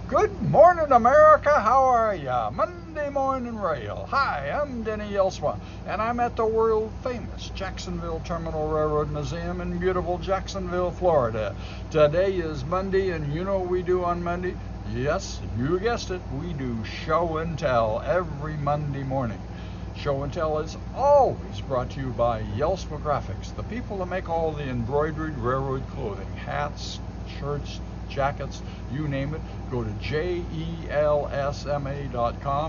Good morning, America. How are ya? Monday morning rail. Hi, I'm Denny Jelsma, and I'm at the world famous Jacksonville Terminal Railroad Museum in beautiful Jacksonville, Florida. Today is Monday, and you know what we do on Monday? Yes, you guessed it. We do show and tell every Monday morning. Show and Tell is always brought to you by Jelsma Graphics, the people that make all the embroidered railroad clothing, hats, shirts, jackets, you name it. Go to jelsma.com,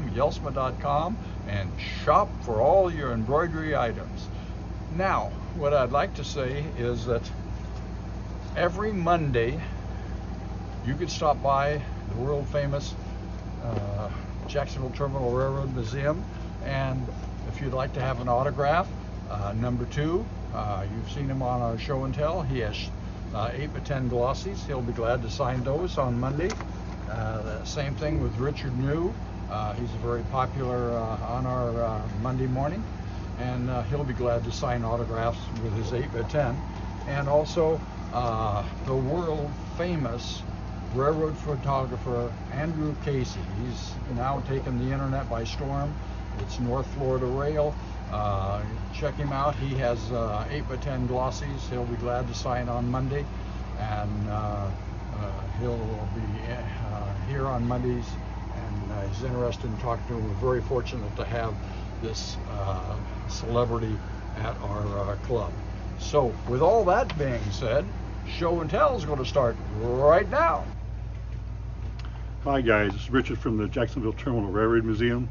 jelsma.com, and shop for all your embroidery items. Now, what I'd like to say is that every Monday you could stop by the world famous Jacksonville Terminal Railroad Museum, and if you'd like to have an autograph, number 2, you've seen him on our show and tell. He has 8x10 glossies. He'll be glad to sign those on Monday. The same thing with Richard New. He's very popular on our Monday morning, and he'll be glad to sign autographs with his 8x10. And also the world famous railroad photographer Andrew Casey. He's now taken the internet by storm. It's North Florida Rail. Check him out. He has 8x10 glossies. He'll be glad to sign on Monday, and he'll be here on Mondays, and he's interested in talking to him. We're very fortunate to have this celebrity at our club. So with all that being said, show and tell is going to start right now. Hi guys, this is Richard from the Jacksonville Terminal Railroad Museum.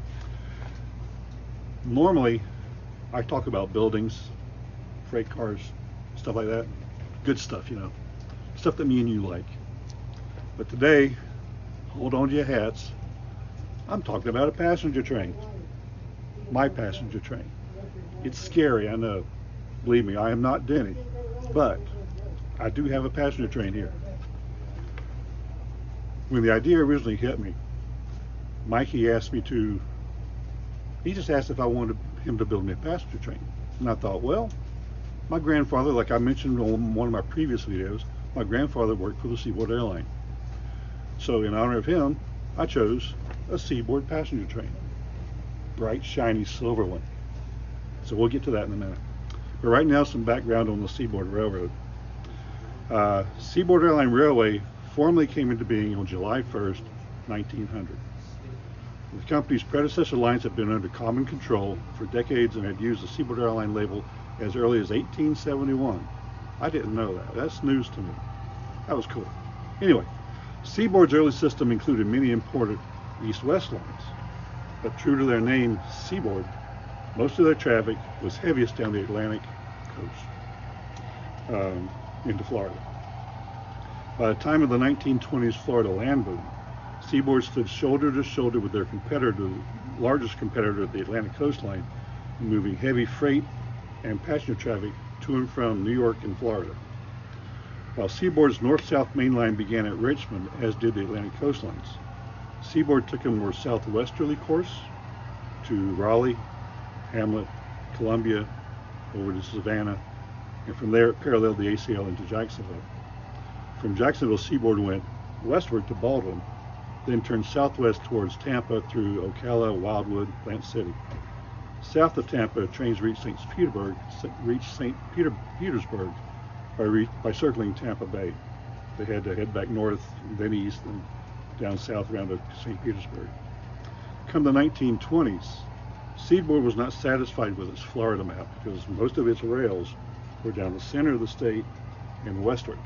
Normally I talk about buildings, freight cars, stuff like that. Good stuff, you know, stuff that me and you like. But today, hold on to your hats, I'm talking about a passenger train. My passenger train. It's scary, I know. Believe me, I am not Denny, but I do have a passenger train here. When the idea originally hit me, Mikey just asked if I wanted him to build me a passenger train. And I thought, well, my grandfather, like I mentioned on one of my previous videos, my grandfather worked for the Seaboard Airline. So in honor of him, I chose a Seaboard passenger train. Bright, shiny, silver one. So we'll get to that in a minute. But right now, some background on the Seaboard Railroad. Seaboard Airline Railway formally came into being on July 1st, 1900. The company's predecessor lines had been under common control for decades and had used the Seaboard Airline label as early as 1871. I didn't know that. That's news to me. That was cool. Anyway, Seaboard's early system included many important east-west lines, but true to their name, Seaboard, most of their traffic was heaviest down the Atlantic coast into Florida. By the time of the 1920s Florida land boom, Seaboard stood shoulder to shoulder with their competitor, the largest competitor at the Atlantic coastline, moving heavy freight and passenger traffic to and from New York and Florida. While Seaboard's north-south main line began at Richmond, as did the Atlantic coastlines, Seaboard took a more southwesterly course to Raleigh, Hamlet, Columbia, over to Savannah, and from there it paralleled the ACL into Jacksonville. From Jacksonville, Seaboard went westward to Baldwin, then turned southwest towards Tampa through Ocala, Wildwood, Plant City. South of Tampa, trains reached St. Petersburg by circling Tampa Bay. They had to head back north, then east, and down south around to St. Petersburg. Come the 1920s, Seaboard was not satisfied with its Florida map because most of its rails were down the center of the state and westward.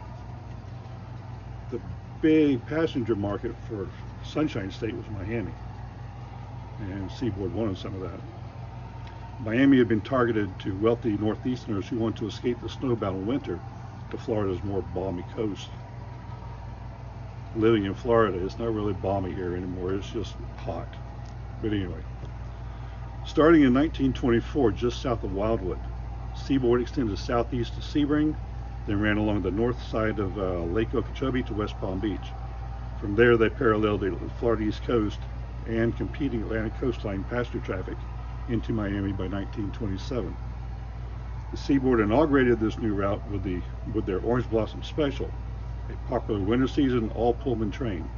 The big passenger market for Sunshine State was Miami, and Seaboard wanted some of that. Miami had been targeted to wealthy northeasterners who wanted to escape the snowbound winter to Florida's more balmy coast. Living in Florida, it's not really balmy here anymore, it's just hot. But anyway, starting in 1924 just south of Wildwood, Seaboard extended southeast to Sebring, then ran along the north side of Lake Okeechobee to West Palm Beach. From there, they paralleled the Florida East Coast and competing Atlantic coastline passenger traffic into Miami by 1927. The Seaboard inaugurated this new route with their Orange Blossom Special, a popular winter season all Pullman train.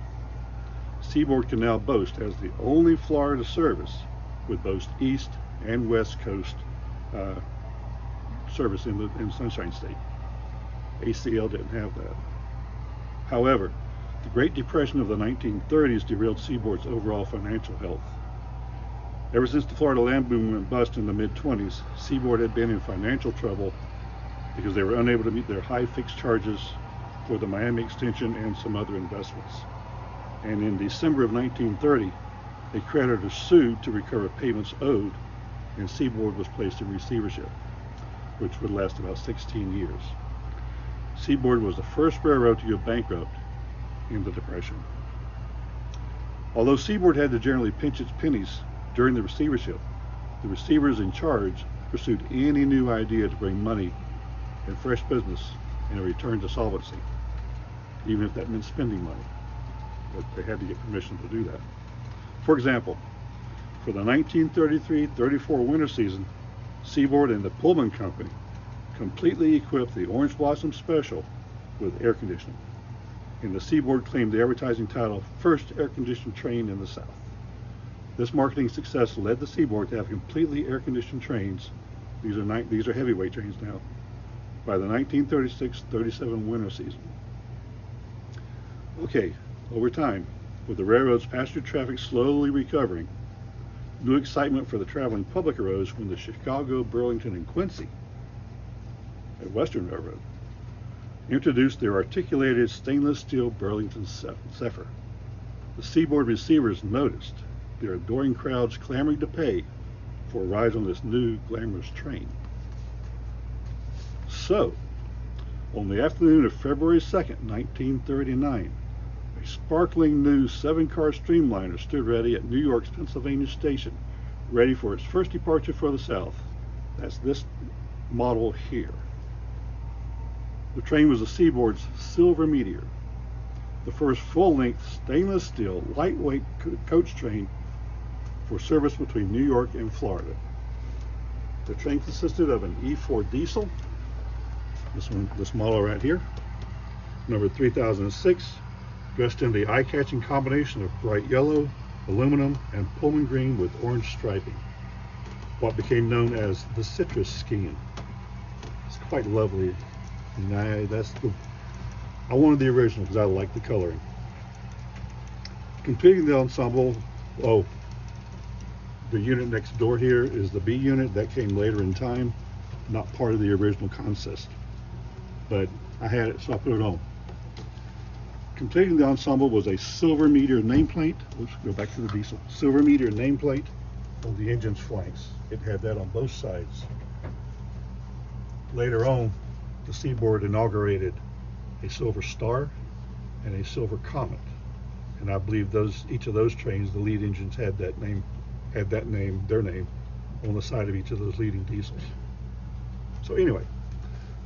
Seaboard can now boast as the only Florida service with both East and West Coast service in Sunshine State. ACL didn't have that. However, the Great Depression of the 1930s derailed Seaboard's overall financial health. Ever since the Florida land boom went bust in the mid-20s, Seaboard had been in financial trouble because they were unable to meet their high fixed charges for the Miami extension and some other investments. And in December of 1930, a creditor sued to recover payments owed, and Seaboard was placed in receivership, which would last about 16 years. Seaboard was the first railroad to go bankrupt in the Depression. Although Seaboard had to generally pinch its pennies during the receivership, the receivers in charge pursued any new idea to bring money and fresh business and a return to solvency, even if that meant spending money. But they had to get permission to do that. For example, for the 1933-34 winter season, Seaboard and the Pullman Company completely equipped the Orange Blossom Special with air conditioning, and the Seaboard claimed the advertising title "First Air-Conditioned Train in the South." This marketing success led the Seaboard to have completely air-conditioned trains. These are heavyweight trains now, by the 1936-37 winter season. Okay, over time, with the railroad's passenger traffic slowly recovering, new excitement for the traveling public arose when the Chicago, Burlington, and Quincy at Western Railroad introduced their articulated stainless steel Burlington Zephyr. The Seaboard receivers noticed their adoring crowds clamoring to pay for a ride on this new glamorous train. So, on the afternoon of February 2nd, 1939, a sparkling new 7-car streamliner stood ready at New York's Pennsylvania Station, ready for its first departure for the South. That's this model here. The train was the Seaboard's Silver Meteor, the first full-length stainless steel lightweight coach train for service between New York and Florida. The train consisted of an E4 diesel, this model right here, number 3006, dressed in the eye-catching combination of bright yellow, aluminum, and Pullman green with orange striping, what became known as the citrus scheme. It's quite lovely. And I wanted the original because I like the coloring. Completing the ensemble, the unit next door here is the B unit that came later in time, not part of the original consist. But I had it, so I put it on. Completing the ensemble was a Silver Meteor nameplate. Let's go back to the diesel. Silver Meteor nameplate on the engine's flanks. It had that on both sides. Later on, the Seaboard inaugurated a Silver Star and a Silver Comet, and I believe each of those trains, the lead engines had their name on the side of each of those leading diesels. So anyway,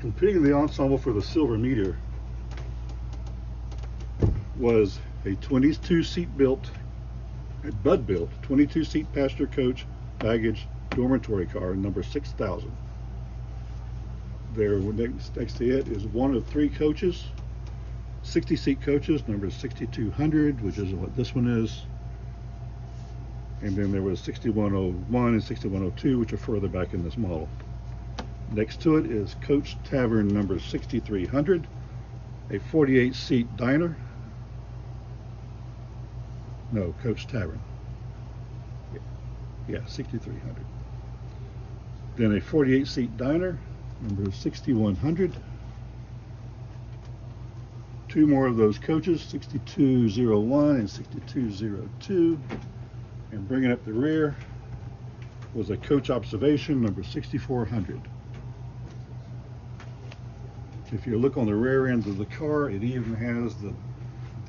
completing the ensemble for the Silver Meteor was a 22-seat built, a Bud-built 22-seat passenger coach baggage dormitory car number 6000. There next to it is one of 3 coaches, 60-seat coaches, number 6200, which is what this one is. And then there was 6101 and 6102, which are further back in this model. Next to it is Coach Tavern number 6300, a 48-seat diner. No, Coach Tavern. Yeah, 6300. Then a 48-seat diner, number 6100. 2 more of those coaches, 6201 and 6202. And bringing up the rear was a coach observation, number 6400. If you look on the rear end of the car, it even has the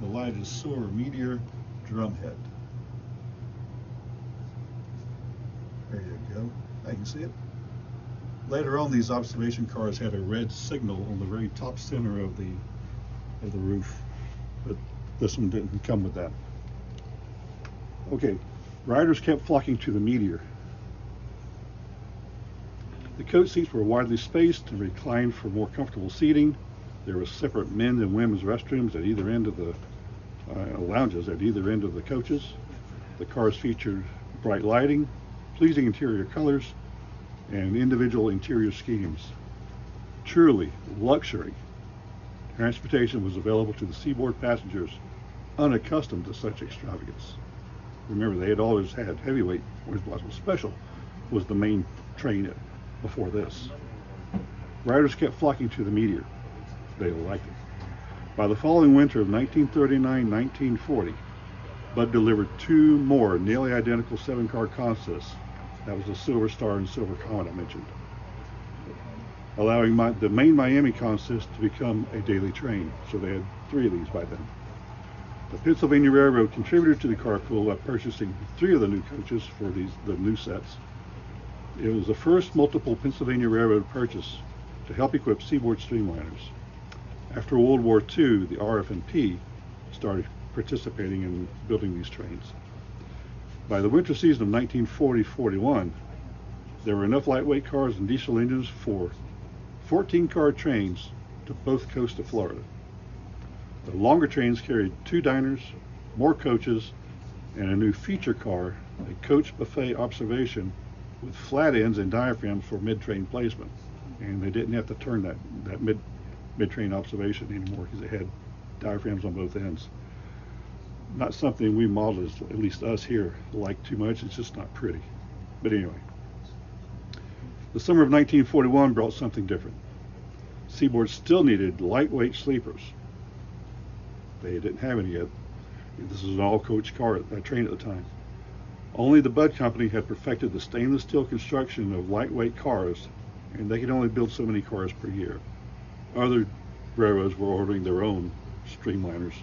lighted Silver Meteor drum head. There you go. I can see it. Later on, these observation cars had a red signal on the very top center of the roof, but this one didn't come with that. Okay, riders kept flocking to the Meteor. The coach seats were widely spaced and reclined for more comfortable seating. There were separate men's and women's restrooms at either end of lounges at either end of the coaches. The cars featured bright lighting, pleasing interior colors, and individual interior schemes. Truly luxury. Transportation was available to the seaboard passengers unaccustomed to such extravagance. Remember, they had always had heavyweight. Orange Blossom Special was the main train before this. Riders kept flocking to the Meteor. They liked it. By the following winter of 1939-1940, Bud delivered 2 more nearly identical 7-car contests. That was the Silver Star and Silver Comet I mentioned, allowing the main Miami contest to become a daily train. So they had 3 of these by then. The Pennsylvania Railroad contributed to the car pool by purchasing 3 of the new coaches for the new sets. It was the first multiple Pennsylvania Railroad purchase to help equip seaboard streamliners. After World War II, the RF&P started participating in building these trains. By the winter season of 1940-41, there were enough lightweight cars and diesel engines for 14-car trains to both coasts of Florida. The longer trains carried 2 diners, more coaches, and a new feature car, a coach buffet observation with flat ends and diaphragms for mid-train placement. And they didn't have to turn that mid-train observation anymore because it had diaphragms on both ends. Not something we models, at least us here, like too much. It's just not pretty. But anyway, the summer of 1941 brought something different. Seaboard still needed lightweight sleepers. They didn't have any yet. This was an all-coach train at the time. Only the Bud Company had perfected the stainless steel construction of lightweight cars, and they could only build so many cars per year. Other railroads were ordering their own streamliners.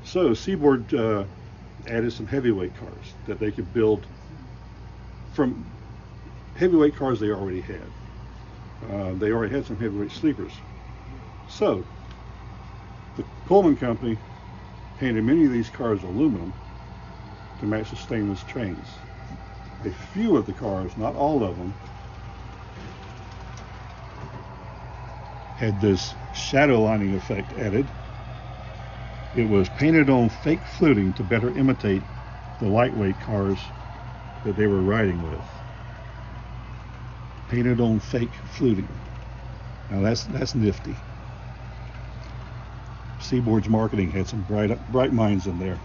So Seaboard added some heavyweight cars that they could build from heavyweight cars they already had. They already had some heavyweight sleepers. So the Pullman Company painted many of these cars aluminum to match the stainless trains. A few of the cars, not all of them, had this shadow lining effect added. It was painted on fake fluting to better imitate the lightweight cars that they were riding with. Painted on fake fluting. Now that's nifty. Seaboard's marketing had some bright minds in there.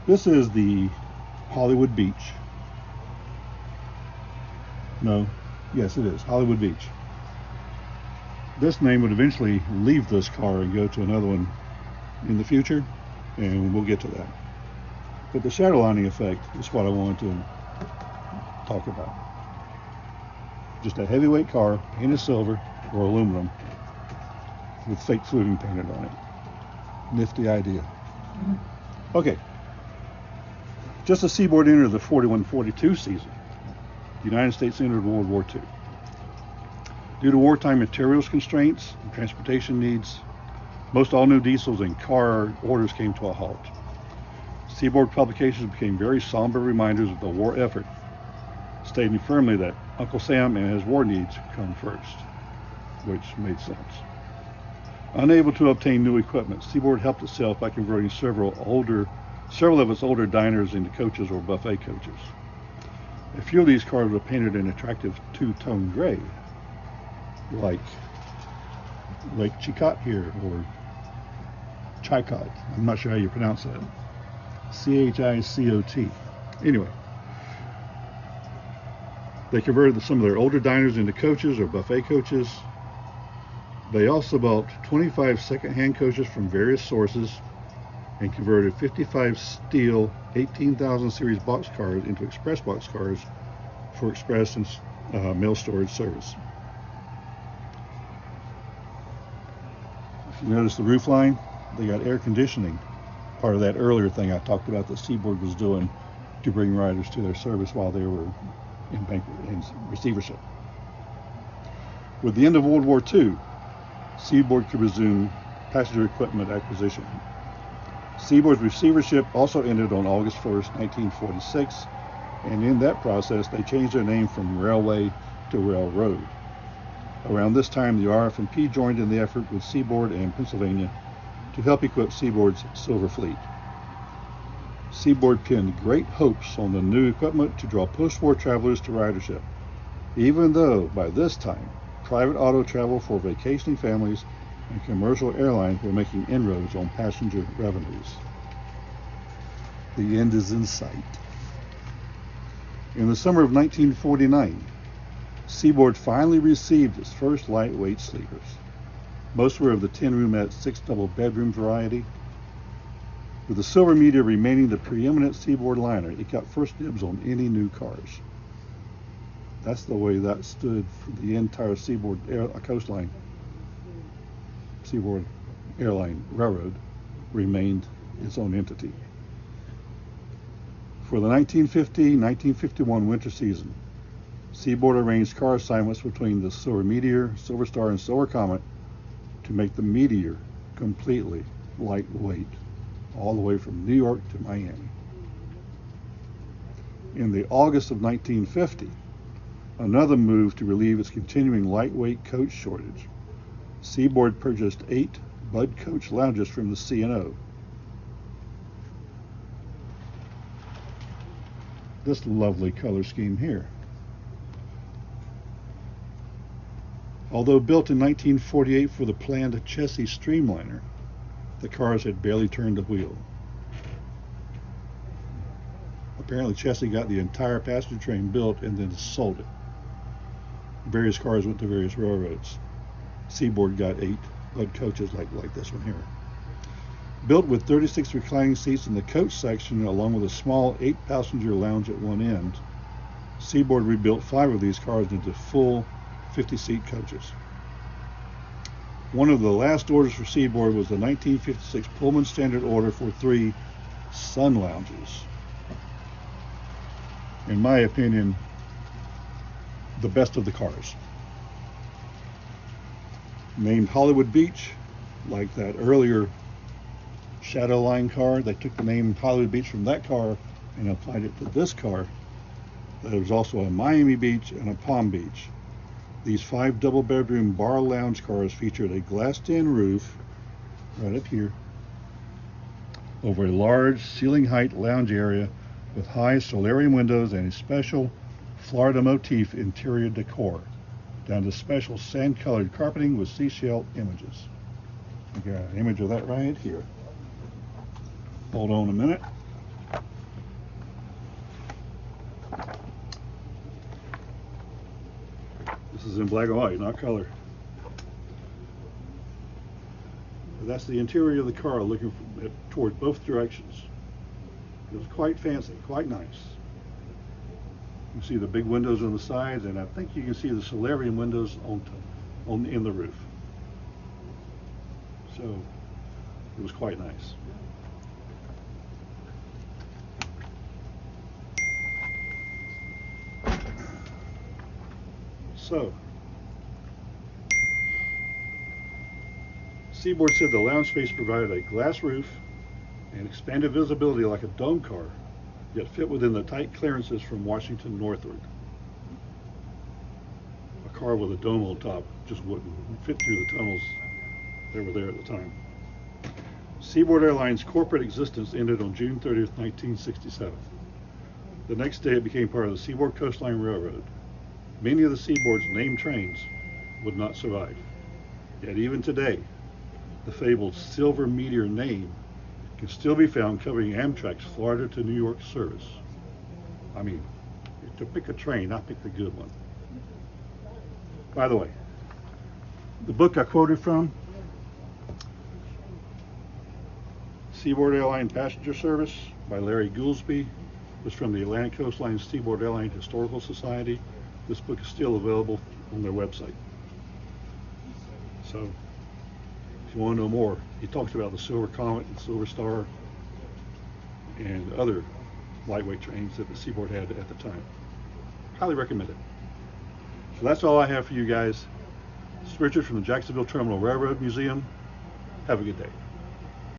This is the Hollywood Beach. No, yes it is, Hollywood Beach. This name would eventually leave this car and go to another one in the future, and we'll get to that. But the shadow lining effect is what I wanted to talk about. Just a heavyweight car, painted silver or aluminum, with fake fluting painted on it. Nifty idea. Okay. Just as Seaboard entered the 41-42 season, the United States entered World War II. Due to wartime materials constraints and transportation needs, most all-new diesels and car orders came to a halt. Seaboard publications became very somber reminders of the war effort, stating firmly that Uncle Sam and his war needs come first, which made sense. Unable to obtain new equipment, Seaboard helped itself by converting several of its older diners into coaches or buffet coaches. A few of these cars were painted an attractive 2-tone gray, like Lake Chicot here, or Chicot. I'm not sure how you pronounce that. C-H-I-C-O-T. Anyway, they converted some of their older diners into coaches or buffet coaches. They also bought 25 second-hand coaches from various sources and converted 55 steel 18,000 series boxcars into express boxcars for express and mail storage service. If you notice the roof line, they got air conditioning. Part of that earlier thing I talked about that Seaboard was doing to bring riders to their service while they were in receivership. With the end of World War II, Seaboard could resume passenger equipment acquisition. Seaboard's receivership also ended on August 1st, 1946, and in that process they changed their name from Railway to Railroad. Around this time, the RF&P joined in the effort with Seaboard and Pennsylvania to help equip Seaboard's Silver Fleet. Seaboard pinned great hopes on the new equipment to draw post-war travelers to ridership, even though by this time private auto travel for vacationing families and commercial airlines were making inroads on passenger revenues. The end is in sight. In the summer of 1949, Seaboard finally received its first lightweight sleepers. Most were of the 10-roomette 6 double bedroom variety. With the Silver Meteor remaining the preeminent Seaboard liner, it got first dibs on any new cars. That's the way that stood for the entire Seaboard coastline. Seaboard Airline Railroad remained its own entity. For the 1950-1951 winter season, Seaboard arranged car assignments between the Silver Meteor, Silver Star, and Silver Comet to make the Meteor completely lightweight, all the way from New York to Miami. In the August of 1950, another move to relieve its continuing lightweight coach shortage, Seaboard purchased 8 Bud coach lounges from the C&O. This lovely color scheme here. Although built in 1948 for the planned Chessie Streamliner, the cars had barely turned the wheel. Apparently Chessie got the entire passenger train built and then sold it. Various cars went to various railroads. Seaboard got 8 Bud coaches like this one here. Built with 36 reclining seats in the coach section along with a small 8-passenger lounge at one end, Seaboard rebuilt 5 of these cars into full 50-seat coaches. One of the last orders for Seaboard was the 1956 Pullman Standard order for 3 Sun Lounges. In my opinion, the best of the cars. Named Hollywood Beach, like that earlier Shadowline car, they took the name Hollywood Beach from that car and applied it to this car. There was also a Miami Beach and a Palm Beach. These 5 double-bedroom bar lounge cars featured a glassed-in roof right up here over a large ceiling-height lounge area with high solarium windows and a special Florida motif interior decor, down to special sand-colored carpeting with seashell images. We got an image of that right here. Hold on a minute. This is in black and white, not color. But that's the interior of the car looking toward both directions. It was quite fancy, quite nice. You can see the big windows on the sides, and I think you can see the solarium windows in the roof. So it was quite nice. So, Seaboard said the lounge space provided a glass roof and expanded visibility like a dome car, yet fit within the tight clearances from Washington northward. A car with a dome on top just wouldn't fit through the tunnels that were there at the time. Seaboard Airlines' corporate existence ended on June 30th, 1967. The next day it became part of the Seaboard Coastline Railroad. Many of the Seaboard's named trains would not survive. Yet even today, the fabled Silver Meteor name can still be found covering Amtrak's Florida to New York service. I mean, to pick a train, I pick the good one. By the way, the book I quoted from, Seaboard Airline Passenger Service by Larry Goolsby, was from the Atlantic Coastline Seaboard Airline Historical Society. This book is still available on their website. So, if you want to know more, he talks about the Silver Comet and Silver Star and other lightweight trains that the Seaboard had at the time. Highly recommend it. So that's all I have for you guys. This is Richard from the Jacksonville Terminal Railroad Museum. Have a good day.